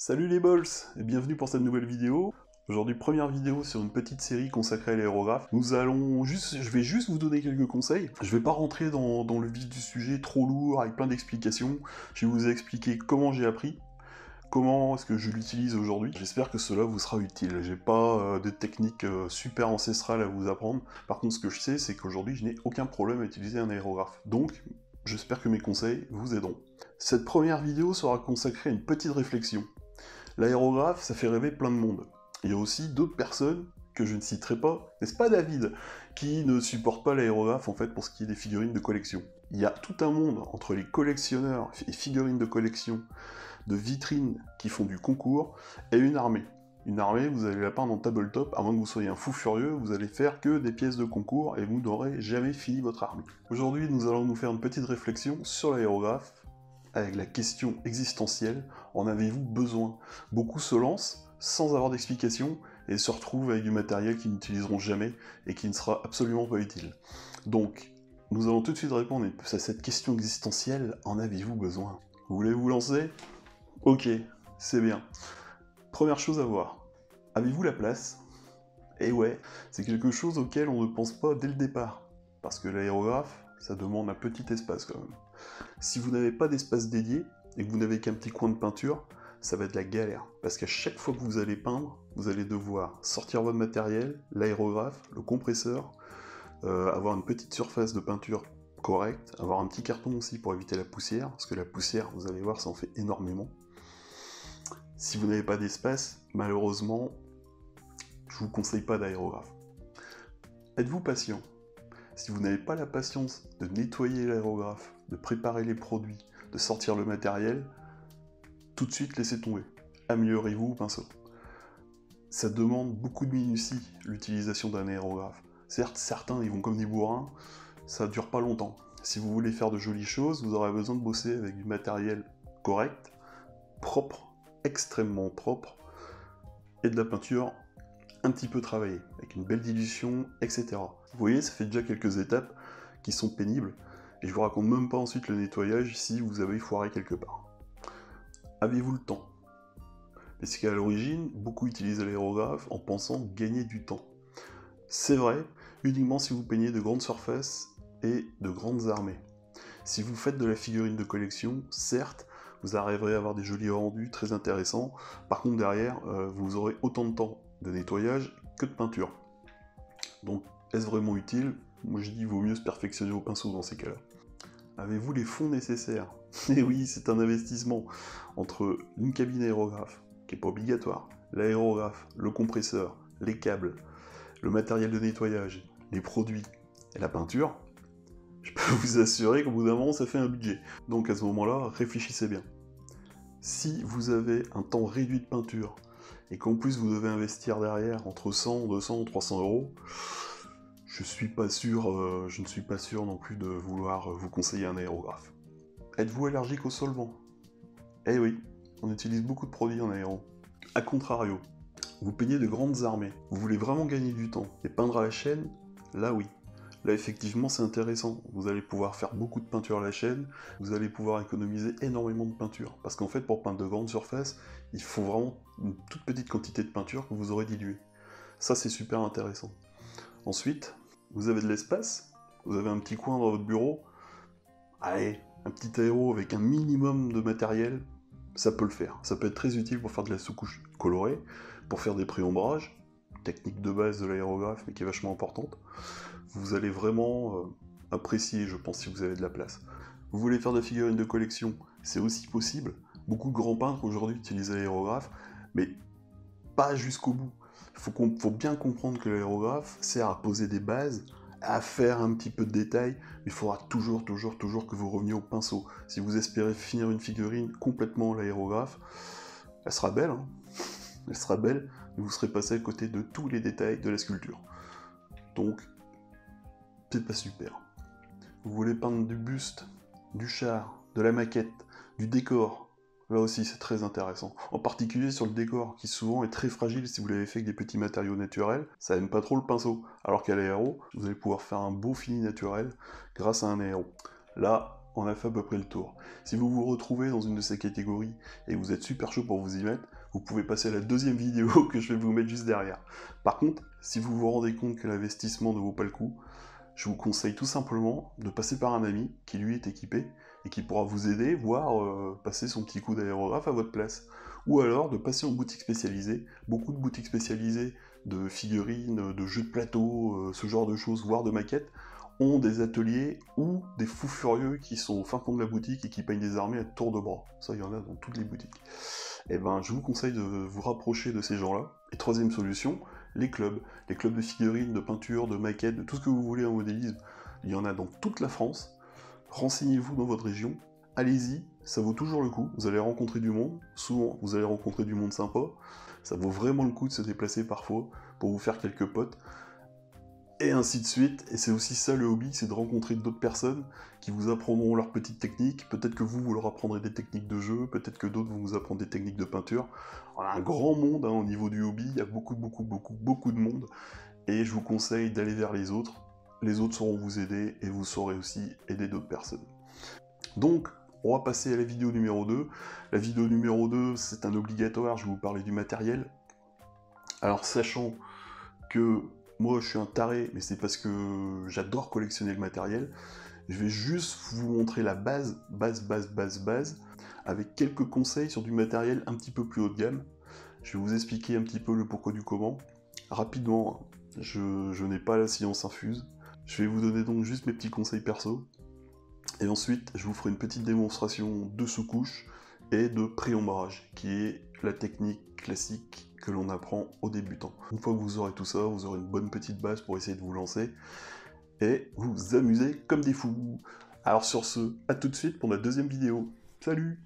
Salut les bols et bienvenue pour cette nouvelle vidéo. Aujourd'hui, première vidéo sur une petite série consacrée à l'aérographe. Je vais juste vous donner quelques conseils. Je vais pas rentrer dans le vif du sujet trop lourd avec plein d'explications. Je vais vous expliquer comment j'ai appris, comment est-ce que je l'utilise aujourd'hui. J'espère que cela vous sera utile. J'ai pas de techniques super ancestrales à vous apprendre. Par contre, ce que je sais, c'est qu'aujourd'hui, je n'ai aucun problème à utiliser un aérographe. Donc, j'espère que mes conseils vous aideront. Cette première vidéo sera consacrée à une petite réflexion. L'aérographe, ça fait rêver plein de monde. Il y a aussi d'autres personnes, que je ne citerai pas, n'est-ce pas David, qui ne supportent pas l'aérographe en fait pour ce qui est des figurines de collection. Il y a tout un monde entre les collectionneurs et figurines de collection, de vitrines qui font du concours, et une armée. Une armée, vous allez la peindre en tabletop, à moins que vous soyez un fou furieux, vous allez faire que des pièces de concours et vous n'aurez jamais fini votre armée. Aujourd'hui, nous allons nous faire une petite réflexion sur l'aérographe, avec la question existentielle, en avez-vous besoin? Beaucoup se lancent sans avoir d'explication et se retrouvent avec du matériel qu'ils n'utiliseront jamais et qui ne sera absolument pas utile. Donc, nous allons tout de suite répondre à cette question existentielle, en avez-vous besoin? Vous voulez vous lancer? Ok, c'est bien. Première chose à voir, avez-vous la place? Et ouais, c'est quelque chose auquel on ne pense pas dès le départ, parce que l'aérographe, ça demande un petit espace quand même. Si vous n'avez pas d'espace dédié, et que vous n'avez qu'un petit coin de peinture, ça va être la galère. Parce qu'à chaque fois que vous allez peindre, vous allez devoir sortir votre matériel, l'aérographe, le compresseur, avoir une petite surface de peinture correcte, avoir un petit carton aussi pour éviter la poussière, parce que la poussière, vous allez voir, ça en fait énormément. Si vous n'avez pas d'espace, malheureusement, je vous conseille pas d'aérographe. Êtes-vous patient? Si vous n'avez pas la patience de nettoyer l'aérographe, de préparer les produits, de sortir le matériel, tout de suite laissez tomber. Améliorez-vous au pinceau. Ça demande beaucoup de minutie, l'utilisation d'un aérographe. Certes, certains ils vont comme des bourrins, ça dure pas longtemps. Si vous voulez faire de jolies choses, vous aurez besoin de bosser avec du matériel correct, propre, extrêmement propre, et de la peinture un petit peu travaillée, avec une belle dilution, etc. Vous voyez, ça fait déjà quelques étapes qui sont pénibles, et je vous raconte même pas ensuite le nettoyage si vous avez foiré quelque part. Avez-vous le temps? Parce qu'à l'origine, beaucoup utilisent l'aérographe en pensant gagner du temps. C'est vrai, uniquement si vous peignez de grandes surfaces et de grandes armées. Si vous faites de la figurine de collection, certes, vous arriverez à avoir des jolis rendus très intéressants, par contre derrière, vous aurez autant de temps de nettoyage que de peinture. Donc, est-ce vraiment utile? Moi je dis, il vaut mieux se perfectionner au pinceau dans ces cas-là. Avez-vous les fonds nécessaires? Eh oui, c'est un investissement entre une cabine aérographe, qui n'est pas obligatoire, l'aérographe, le compresseur, les câbles, le matériel de nettoyage, les produits et la peinture. Je peux vous assurer qu'au bout d'un moment, ça fait un budget. Donc à ce moment-là, réfléchissez bien. Si vous avez un temps réduit de peinture, et qu'en plus vous devez investir derrière entre 100, 200, 300 euros, je ne suis pas sûr non plus de vouloir vous conseiller un aérographe. Êtes-vous allergique aux solvants? Eh oui, on utilise beaucoup de produits en aéro. A contrario, vous peignez de grandes armées, vous voulez vraiment gagner du temps, et peindre à la chaîne, là oui. Là effectivement c'est intéressant, vous allez pouvoir faire beaucoup de peinture à la chaîne, vous allez pouvoir économiser énormément de peinture, parce qu'en fait pour peindre de grandes surfaces, il faut vraiment une toute petite quantité de peinture que vous aurez diluée. Ça c'est super intéressant. Ensuite, vous avez de l'espace, vous avez un petit coin dans votre bureau, allez, un petit aéro avec un minimum de matériel, ça peut le faire. Ça peut être très utile pour faire de la sous-couche colorée, pour faire des pré-ombrages, technique de base de l'aérographe mais qui est vachement importante. Vous allez vraiment apprécier, je pense, si vous avez de la place. Vous voulez faire de la figurine de collection, c'est aussi possible. Beaucoup de grands peintres aujourd'hui utilisent l'aérographe, mais pas jusqu'au bout. Il faut bien comprendre que l'aérographe sert à poser des bases, à faire un petit peu de détails, mais il faudra toujours que vous reveniez au pinceau. Si vous espérez finir une figurine complètement à l'aérographe, elle sera belle, hein, elle sera belle, mais vous serez passé à côté de tous les détails de la sculpture. Donc, c'est pas super. Vous voulez peindre du buste, du char, de la maquette, du décor, là aussi c'est très intéressant. En particulier sur le décor, qui souvent est très fragile si vous l'avez fait avec des petits matériaux naturels, ça aime pas trop le pinceau. Alors qu'à l'aéro, vous allez pouvoir faire un beau fini naturel grâce à un aéro. Là, on a fait à peu près le tour. Si vous vous retrouvez dans une de ces catégories et vous êtes super chaud pour vous y mettre, vous pouvez passer à la deuxième vidéo que je vais vous mettre juste derrière. Par contre, si vous vous rendez compte que l'investissement ne vaut pas le coup, je vous conseille tout simplement de passer par un ami qui lui est équipé et qui pourra vous aider, voire passer son petit coup d'aérographe à votre place. Ou alors de passer en boutique spécialisée, beaucoup de boutiques spécialisées de figurines, de jeux de plateau, ce genre de choses, voire de maquettes, ont des ateliers ou des fous furieux qui sont au fin fond de la boutique et qui peignent des armées à tour de bras. Ça, il y en a dans toutes les boutiques. Et ben, je vous conseille de vous rapprocher de ces gens-là. Et troisième solution, les clubs de figurines, de peinture, de maquettes, de tout ce que vous voulez en modélisme. Il y en a dans toute la France. Renseignez-vous dans votre région, allez-y, ça vaut toujours le coup, vous allez rencontrer du monde, souvent vous allez rencontrer du monde sympa, ça vaut vraiment le coup de se déplacer parfois pour vous faire quelques potes, et ainsi de suite, et c'est aussi ça le hobby, c'est de rencontrer d'autres personnes qui vous apprendront leurs petites techniques, peut-être que vous leur apprendrez des techniques de jeu, peut-être que d'autres vont vous apprendre des techniques de peinture. On a un grand monde au niveau du hobby, il y a beaucoup de monde, et je vous conseille d'aller vers les autres sauront vous aider, et vous saurez aussi aider d'autres personnes. Donc, on va passer à la vidéo numéro 2. La vidéo numéro 2, c'est un obligatoire, je vais vous parler du matériel. Alors, sachant que moi je suis un taré, mais c'est parce que j'adore collectionner le matériel, je vais juste vous montrer la base, avec quelques conseils sur du matériel un petit peu plus haut de gamme. Je vais vous expliquer un petit peu le pourquoi du comment. Rapidement, je n'ai pas la science infuse. Je vais vous donner donc juste mes petits conseils perso. Et ensuite, je vous ferai une petite démonstration de sous-couche et de pré-ombrage, qui est la technique classique que l'on apprend aux débutants. Une fois que vous aurez tout ça, vous aurez une bonne petite base pour essayer de vous lancer et vous amuser comme des fous. Alors sur ce, à tout de suite pour la deuxième vidéo. Salut!